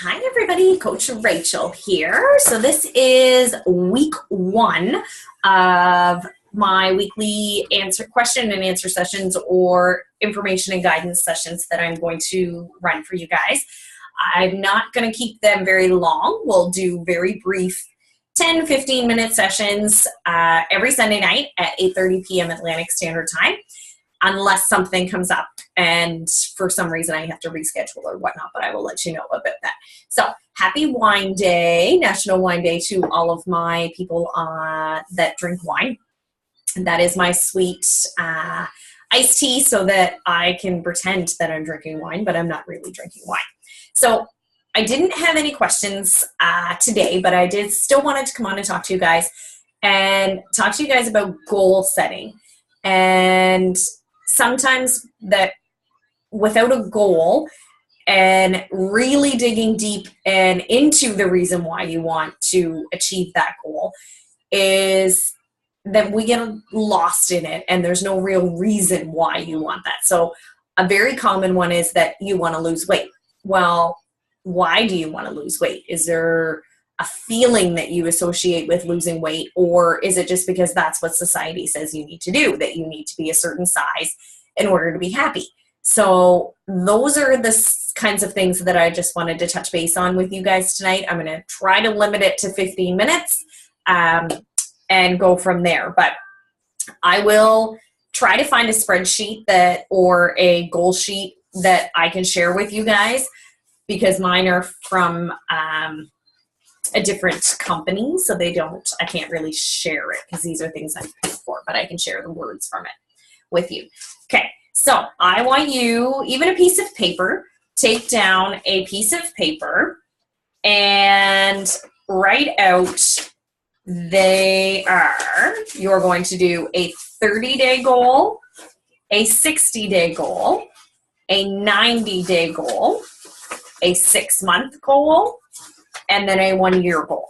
Hi everybody, Coach Rachel here. So this is week 1 of my weekly question and answer sessions or information and guidance sessions that I'm going to run for you guys. I'm not going to keep them very long. We'll do very brief 10-15 minute sessions every Sunday night at 8:30 p.m. Atlantic Standard Time, unless something comes up and for some reason I have to reschedule or whatnot, but I will let you know about that. So happy Wine Day, National Wine Day to all of my people that drink wine. And that is my sweet iced tea so that I can pretend that I'm drinking wine, but I'm not really drinking wine. So I didn't have any questions today, but I did still wanted to come on and talk to you guys about goal setting. And sometimes that without a goal and really digging deep and into the reason why you want to achieve that goal is that we get lost in it and there's no real reason why you want that. So a very common one is that you want to lose weight. Well, why do you want to lose weight? Is there a feeling that you associate with losing weight, or is it just because that's what society says you need to do, that you need to be a certain size in order to be happy? So those are the kinds of things that I just wanted to touch base on with you guys tonight. I'm going to try to limit it to 15 minutes and go from there. But I will try to find a spreadsheet or a goal sheet that I can share with you guys, because mine are from a different company, so I can't really share it because these are things I'm paid for, but I can share the words from it with you. Okay, so I want you, even a piece of paper, take down a piece of paper and write out, you're going to do a 30-day goal, a 60-day goal, a 90-day goal, a 6-month goal, and then a 1-year goal.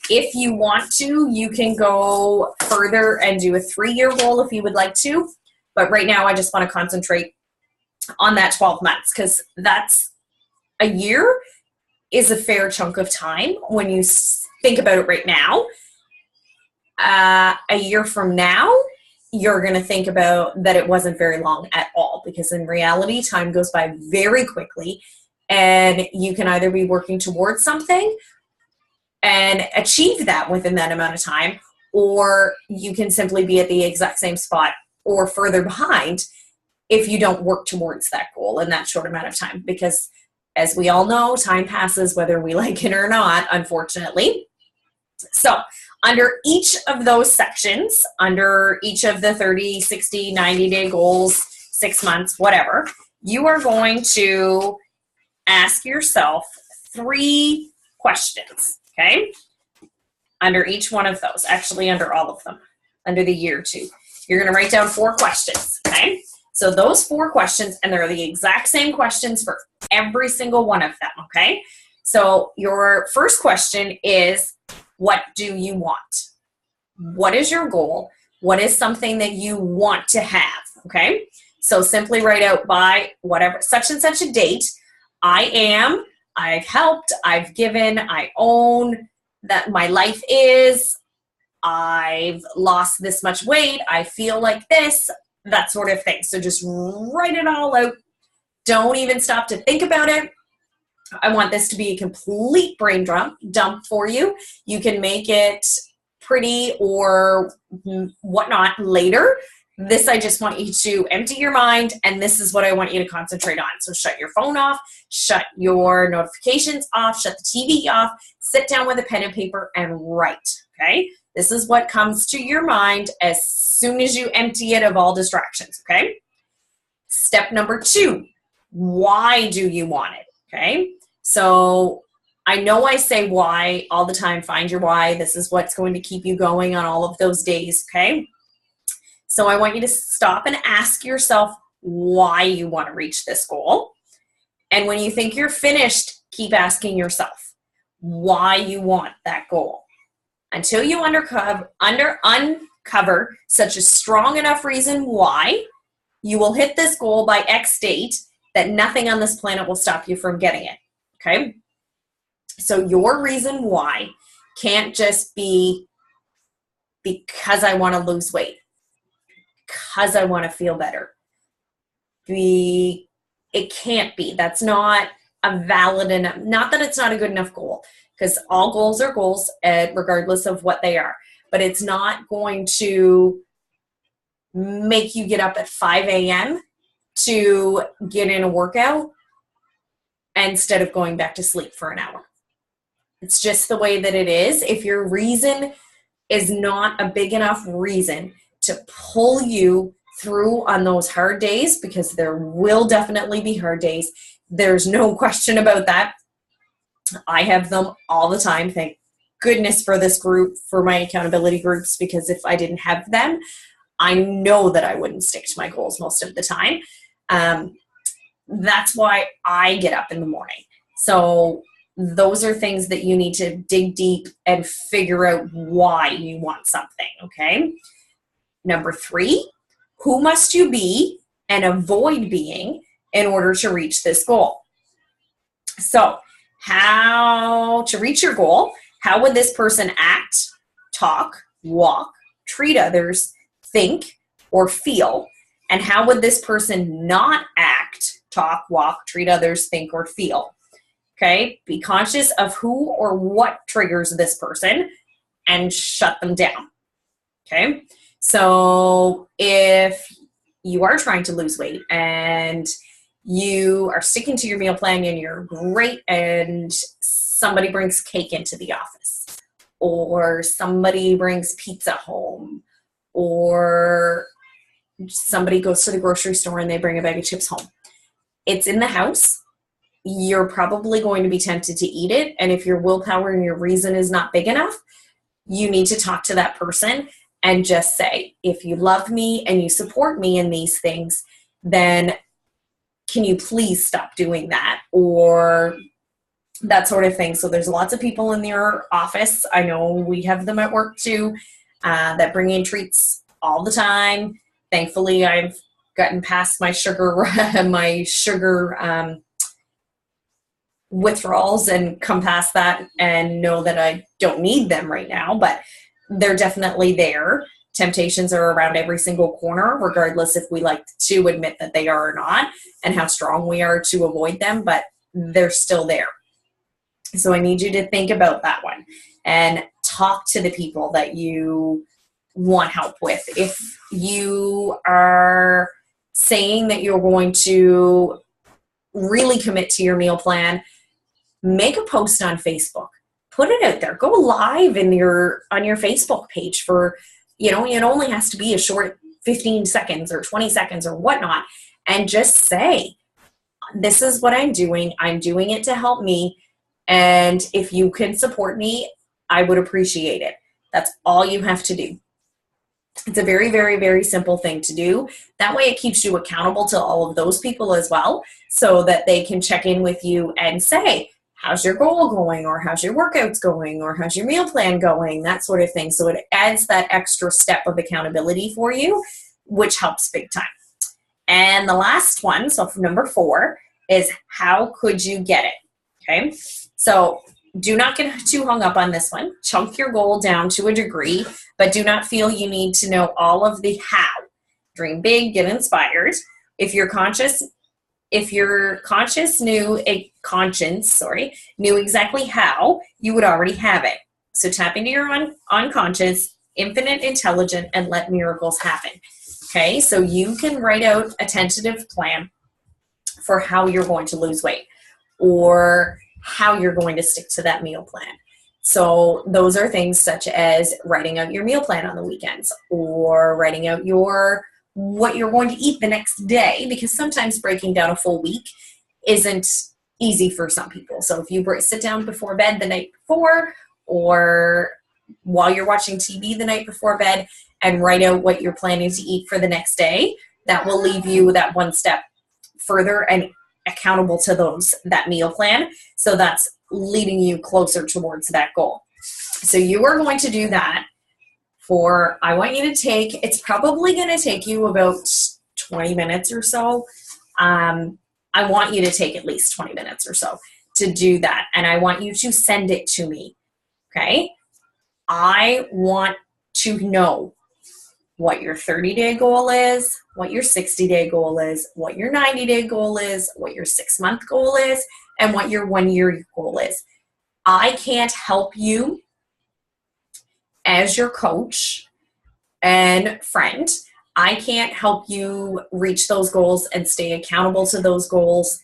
If you want to, you can go further and do a 3-year goal if you would like to. But right now, I just want to concentrate on that 12 months, because that's a year is a fair chunk of time when you think about it right now. A year from now, you're going to think about that it wasn't very long at all, because in reality, time goes by very quickly. And you can either be working towards something and achieve that within that amount of time, or you can simply be at the exact same spot or further behind if you don't work towards that goal in that short amount of time. Because as we all know, time passes whether we like it or not, unfortunately. So under each of those sections, under each of the 30, 60, 90-day goals, 6 months, whatever, you are going to ask yourself 3 questions, okay? Under each one of those, actually under all of them, under the year too. You're going to write down 4 questions, okay? So those 4 questions, and they're the exact same questions for every single one of them, okay? So your first question is, what do you want? What is your goal? What is something that you want to have, okay? So simply write out by whatever, such and such a date, I've helped, I've given, I own, that my life is, I've lost this much weight, I feel like this, that sort of thing. So just write it all out. Don't even stop to think about it. I want this to be a complete brain dump for you. You can make it pretty or whatnot later. This, I just want you to empty your mind, and this is what I want you to concentrate on. So shut your phone off, shut your notifications off, shut the TV off, sit down with a pen and paper and write, okay? This is what comes to your mind as soon as you empty it of all distractions, okay? Step number 2, why do you want it, okay? So I know I say why all the time, find your why. This is what's going to keep you going on all of those days, okay? So I want you to stop and ask yourself why you want to reach this goal. And when you think you're finished, keep asking yourself why you want that goal. Until you uncover such a strong enough reason why, you will hit this goal by X date that nothing on this planet will stop you from getting it, okay? So your reason why can't just be because I want to lose weight, because I want to feel better. It can't be. That's not a valid enough, not that it's not a good enough goal, because all goals are goals, regardless of what they are. But it's not going to make you get up at 5 a.m. to get in a workout instead of going back to sleep for an hour. It's just the way that it is. If your reason is not a big enough reason to pull you through on those hard days, because there will definitely be hard days. There's no question about that. I have them all the time. Thank goodness for this group, for my accountability groups, because if I didn't have them, I know that I wouldn't stick to my goals most of the time. That's why I get up in the morning. So those are things that you need to dig deep and figure out why you want something, okay? Number 3, who must you be and avoid being in order to reach this goal? So how to reach your goal, how would this person act, talk, walk, treat others, think, or feel? And how would this person not act, talk, walk, treat others, think, or feel? Okay, be conscious of who or what triggers this person and shut them down. Okay, so if you are trying to lose weight and you are sticking to your meal plan and you're great, and somebody brings cake into the office, or somebody brings pizza home, or somebody goes to the grocery store and they bring a bag of chips home, it's in the house. You're probably going to be tempted to eat it. And if your willpower and your reason is not big enough, you need to talk to that person and just say, if you love me and you support me in these things, then can you please stop doing that? Or that sort of thing. So there's lots of people in your office. I know we have them at work too, that bring in treats all the time. Thankfully, I've gotten past my sugar, withdrawals and come past that and know that I don't need them right now, but they're definitely there. Temptations are around every single corner, regardless if we like to admit that they are or not, and how strong we are to avoid them, but they're still there. So I need you to think about that one and talk to the people that you want help with. If you are saying that you're going to really commit to your meal plan, make a post on Facebook, put it out there, go live on your Facebook page for, it only has to be a short 15 seconds or 20 seconds or whatnot, and just say, this is what I'm doing it to help me, and if you can support me, I would appreciate it. That's all you have to do. It's a very, very, very simple thing to do. That way it keeps you accountable to all of those people as well, so that they can check in with you and say, how's your goal going? Or how's your workouts going? Or how's your meal plan going? That sort of thing. So it adds that extra step of accountability for you, which helps big time. And the last one, so number 4, is how could you get it? Okay. So do not get too hung up on this one. Chunk your goal down to a degree, but do not feel you need to know all of the how. Dream big, get inspired. If your conscience knew exactly how, you would already have it. So tap into your unconscious, infinite intelligent, and let miracles happen. Okay, so you can write out a tentative plan for how you're going to lose weight, or how you're going to stick to that meal plan. So those are things such as writing out your meal plan on the weekends, or writing out what you're going to eat the next day, because sometimes breaking down a full week isn't easy for some people. So if you sit down before bed the night before, or while you're watching TV the night before bed, and write out what you're planning to eat for the next day, that will leave you that one step further and accountable to that meal plan. So that's leading you closer towards that goal. So you are going to do that it's probably going to take you about 20 minutes or so. I want you to take at least 20 minutes or so to do that, and I want you to send it to me. Okay? I want to know what your 30-day goal is, what your 60-day goal is, what your 90-day goal is, what your 6-month goal is, and what your 1-year goal is. I can't help you as your coach and friend. I can't help you reach those goals and stay accountable to those goals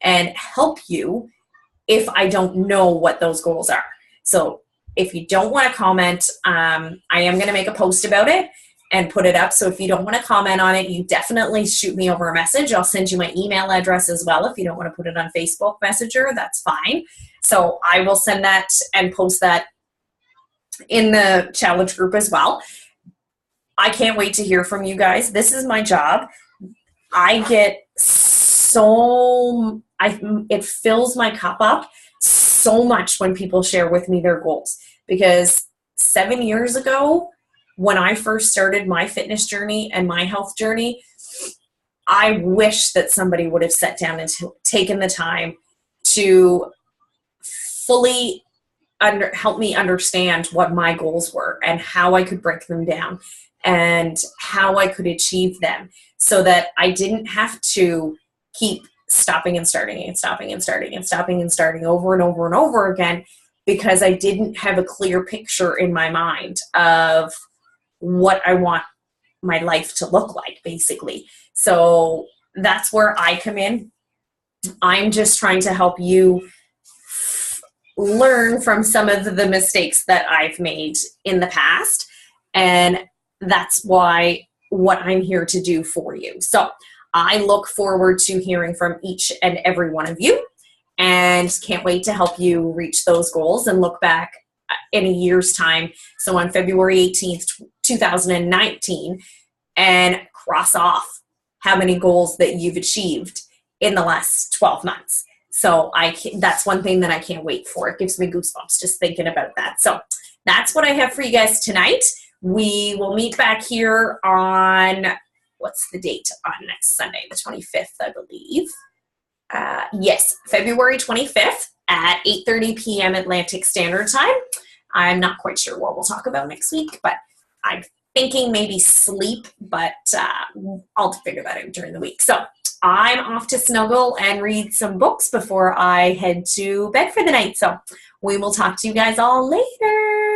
and help you if I don't know what those goals are. So if you don't want to comment, I am going to make a post about it and put it up. So if you don't want to comment on it, you definitely shoot me over a message. I'll send you my email address as well. If you don't want to put it on Facebook Messenger, that's fine. So I will send that and post that in the challenge group as well. I can't wait to hear from you guys. This is my job. I get it fills my cup up so much when people share with me their goals, because 7 years ago, when I first started my fitness journey and my health journey, I wish that somebody would have sat down and taken the time to fully help me understand what my goals were and how I could break them down and how I could achieve them, so that I didn't have to keep stopping and starting and stopping and starting and stopping and starting over and over and over again, because I didn't have a clear picture in my mind of what I want my life to look like, basically. So that's where I come in. I'm just trying to help you learn from some of the mistakes that I've made in the past, and that's what I'm here to do for you. So I look forward to hearing from each and every one of you, and can't wait to help you reach those goals and look back in a year's time. So on February 18th, 2019, and cross off how many goals that you've achieved in the last 12 months. So that's one thing that I can't wait for. It gives me goosebumps just thinking about that. So that's what I have for you guys tonight. We will meet back here on, what's the date on next Sunday? The 25th, I believe. Yes, February 25th at 8:30 p.m. Atlantic Standard Time. I'm not quite sure what we'll talk about next week, but I'm thinking maybe sleep, but I'll figure that out during the week. So I'm off to snuggle and read some books before I head to bed for the night. So we will talk to you guys all later.